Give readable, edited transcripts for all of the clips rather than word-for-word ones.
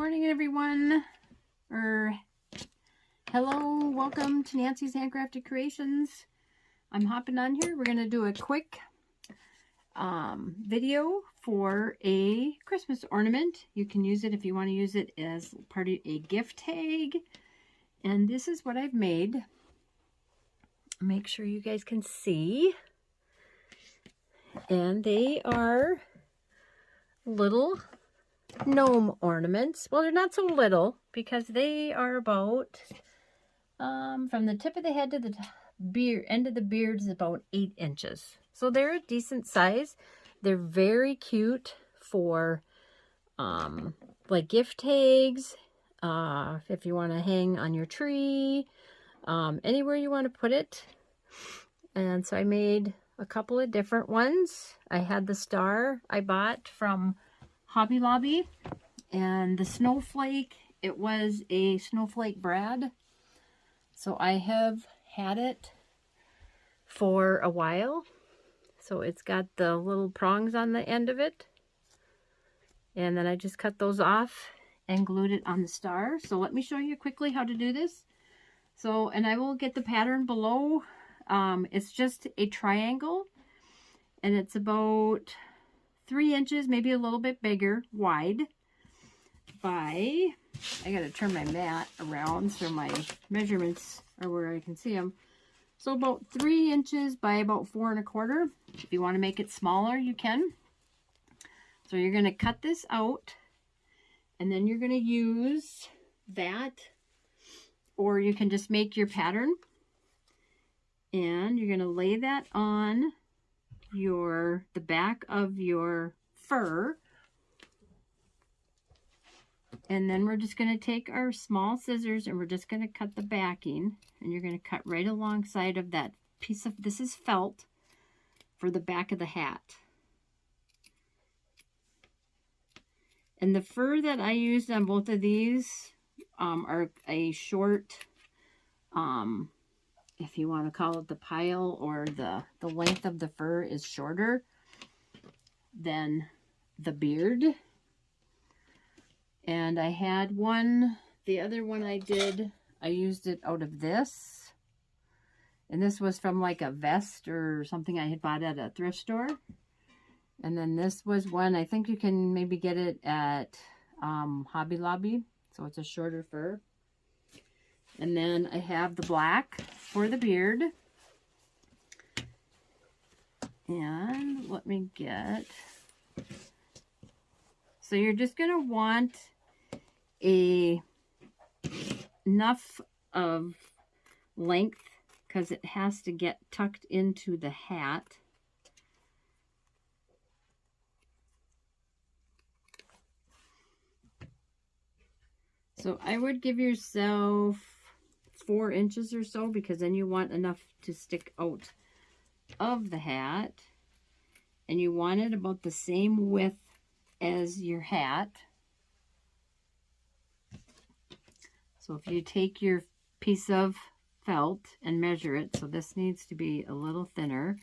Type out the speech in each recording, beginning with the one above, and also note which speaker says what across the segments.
Speaker 1: morning, everyone. Hello, welcome to Nancy's Handcrafted Creations. I'm hopping on here. We're going to do a quick video for a Christmas ornament. You can use it if you want to use it as part of a gift tag. And this is what I've made. Make sure you guys can see. And they are little gnome ornaments. Well, they're not so little because they are about from the tip of the head to the end of the beard is about 8 inches. So they're a decent size. They're very cute for like gift tags, if you want to hang on your tree, anywhere you want to put it. And so I made a couple of different ones. I had the star I bought from Hobby Lobby, and the snowflake, it was a snowflake brad. So I have had it for a while. So it's got the little prongs on the end of it. And then I just cut those off and glued it on the star. So let me show you quickly how to do this. So, and I will get the pattern below. It's just a triangle, and it's about 3 inches, maybe a little bit bigger, wide, by, I gotta turn my mat around so my measurements are where I can see them. So about 3 inches by about 4 1/4. If you want to make it smaller, you can. So you're gonna cut this out, and then you're gonna use that, or you can just make your pattern, and you're gonna lay that on the back of your fur. And then we're just going to take our small scissors and we're just going to cut the backing, and you're going to cut right alongside of that piece of, this is felt for the back of the hat. And the fur that I used on both of these are a short, if you want to call it the pile, or the length of the fur is shorter than the beard. And I had one, the other one I did, I used it out of this. And this was from like a vest or something I had bought at a thrift store. And then this was one, I think you can maybe get it at Hobby Lobby. So it's a shorter fur. And then I have the black for the beard. And let me get, so you're just going to want enough of length, because it has to get tucked into the hat. So I would give yourself 4 inches or so, because then you want enough to stick out of the hat, and you want it about the same width as your hat. So if you take your piece of felt and measure it, so this needs to be a little thinner,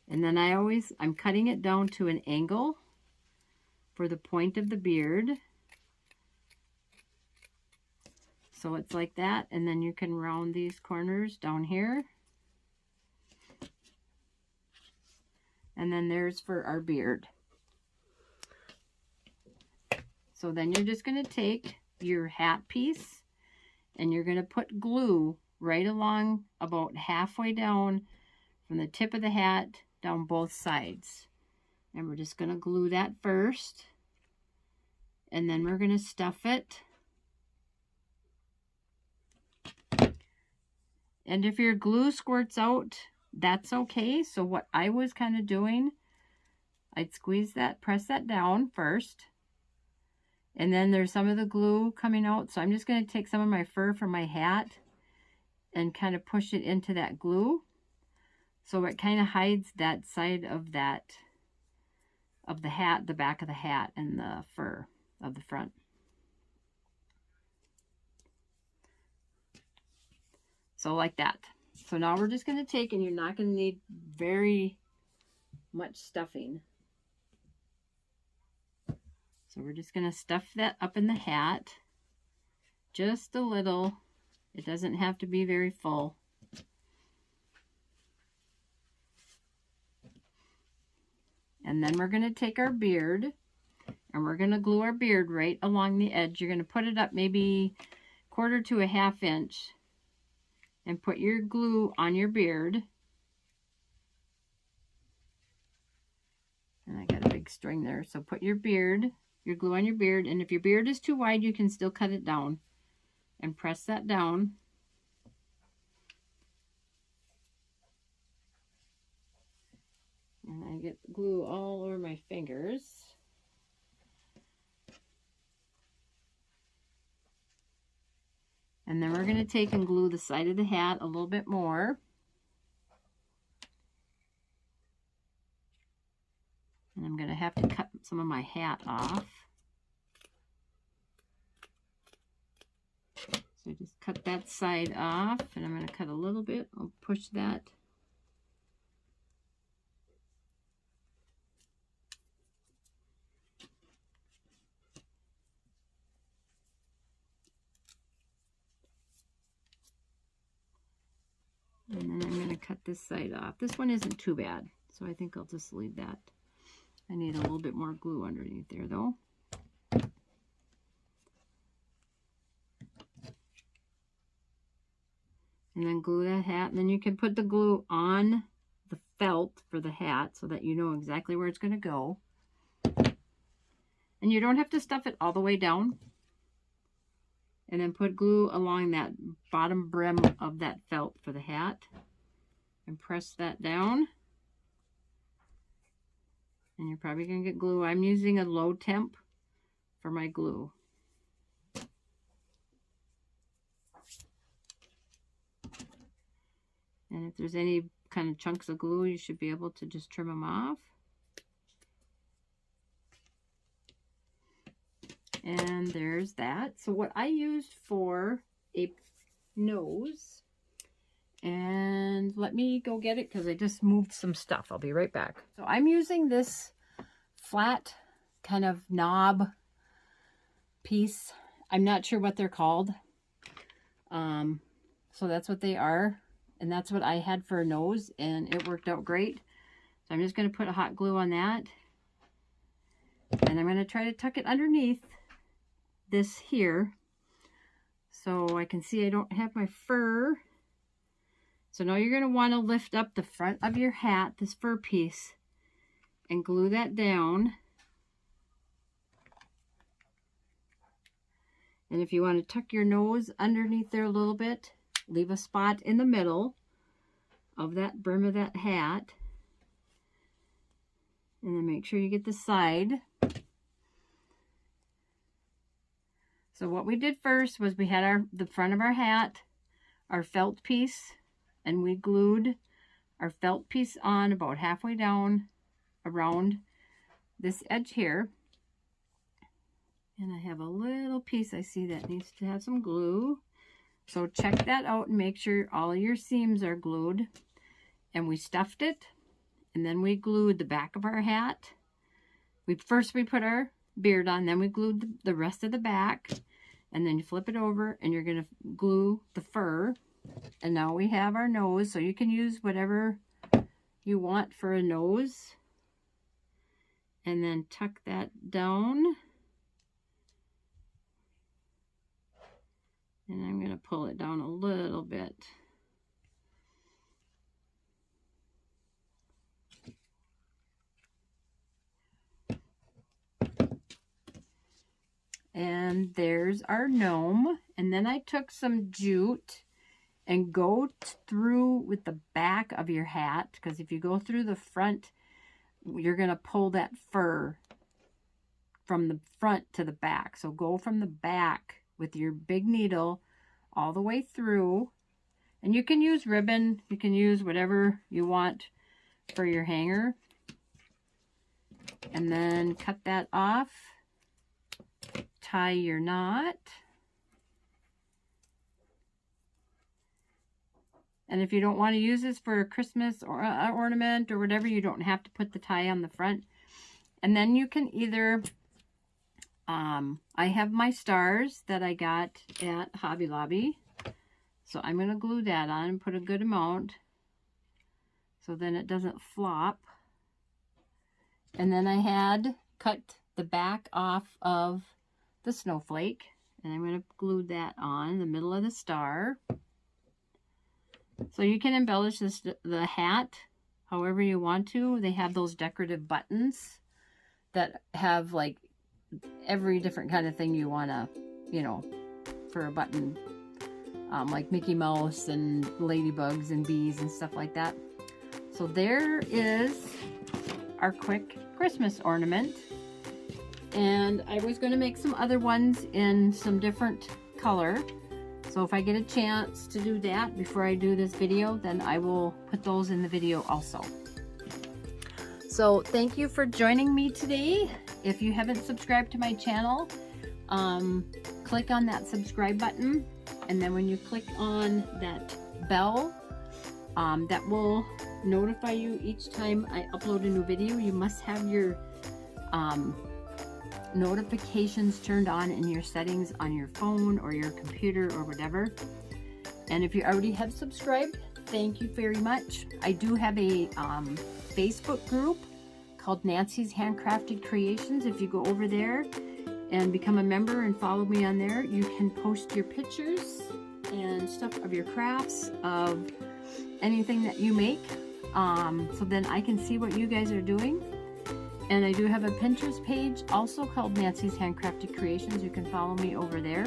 Speaker 1: and then I'm cutting it down to an angle for the point of the beard. So it's like that, and then you can round these corners down here. And then there's for our beard. So then you're just going to take your hat piece, and you're going to put glue right along about halfway down from the tip of the hat down both sides. And we're just going to glue that first, and then we're going to stuff it. And if your glue squirts out, that's okay. So what I was kind of doing, I'd squeeze that, press that down first. And then there's some of the glue coming out. So I'm just going to take some of my fur from my hat and kind of push it into that glue. So it kind of hides that side of the hat, the back of the hat, and the fur of the front. So like that. So now we're just going to take, and you're not going to need very much stuffing. So we're just going to stuff that up in the hat. Just a little. It doesn't have to be very full. And then we're going to take our beard and we're going to glue our beard right along the edge. You're going to put it up maybe 1/4 to a 1/2 inch and put your glue on your beard. And I got a big string there. So put your glue on your beard. And if your beard is too wide, you can still cut it down and press that down. And I get glue all over my fingers. And then we're going to take and glue the side of the hat a little bit more. And I'm going to have to cut some of my hat off. So just cut that side off, and I'm going to cut a little bit. I'll push that. And then I'm going to cut this side off. This one isn't too bad, so I think I'll just leave that. I need a little bit more glue underneath there, though. And then glue that hat. And then you can put the glue on the felt for the hat so that you know exactly where it's going to go. And you don't have to stuff it all the way down. And then put glue along that bottom brim of that felt for the hat. And press that down. And you're probably going to get glue. I'm using a low temp for my glue. And if there's any kind of chunks of glue, you should be able to just trim them off. And there's that. So what I used for a nose, and let me go get it because I just moved some stuff. I'll be right back. So I'm using this flat kind of knob piece. I'm not sure what they're called. So that's what they are. And that's what I had for a nose, and it worked out great. So I'm just going to put a hot glue on that. And I'm going to try to tuck it underneath this here, so I can see I don't have my fur. So now you're going to want to lift up the front of your hat, this fur piece, and glue that down. And if you want to tuck your nose underneath there a little bit, leave a spot in the middle of that brim of that hat. And then make sure you get the side. So what we did first was we had the front of our hat, our felt piece, and we glued our felt piece on about halfway down around this edge here. And I have a little piece I see that needs to have some glue. So check that out and make sure all your seams are glued. And we stuffed it, and then we glued the back of our hat. First we put our beard on, then we glued the rest of the back, and then you flip it over and you're going to glue the fur. And now we have our nose, so you can use whatever you want for a nose. And then tuck that down. And I'm going to pull it down a little bit. And there's our gnome. And then I took some jute and go through with the back of your hat, because if you go through the front, you're going to pull that fur from the front to the back. So go from the back with your big needle all the way through. And you can use ribbon, you can use whatever you want for your hanger. And then cut that off. Tie your knot. And if you don't want to use this for a Christmas or ornament or whatever, you don't have to put the tie on the front. And then you can either I have my stars that I got at Hobby Lobby. So I'm going to glue that on and put a good amount so then it doesn't flop. And then I had cut the back off of the snowflake, and I'm going to glue that on the middle of the star. So you can embellish the hat however you want to. They have those decorative buttons that have like every different kind of thing you want to, you know, for a button. Like Mickey Mouse and ladybugs and bees and stuff like that. So there is our quick Christmas ornament. And I was going to make some other ones in some different color. So if I get a chance to do that before I do this video, then I will put those in the video also. So thank you for joining me today. If you haven't subscribed to my channel, click on that subscribe button. And then when you click on that bell, that will notify you each time I upload a new video. You must have your notifications turned on in your settings on your phone or your computer or whatever. And if you already have subscribed, thank you very much. I do have a Facebook group called Nancy's Handcrafted Creations. If you go over there and become a member and follow me on there, you can post your pictures and stuff of your crafts, of anything that you make, so then I can see what you guys are doing. And I do have a Pinterest page also called Nancy's Handcrafted Creations. You can follow me over there.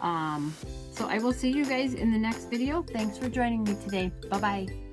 Speaker 1: So I will see you guys in the next video. Thanks for joining me today. Bye-bye.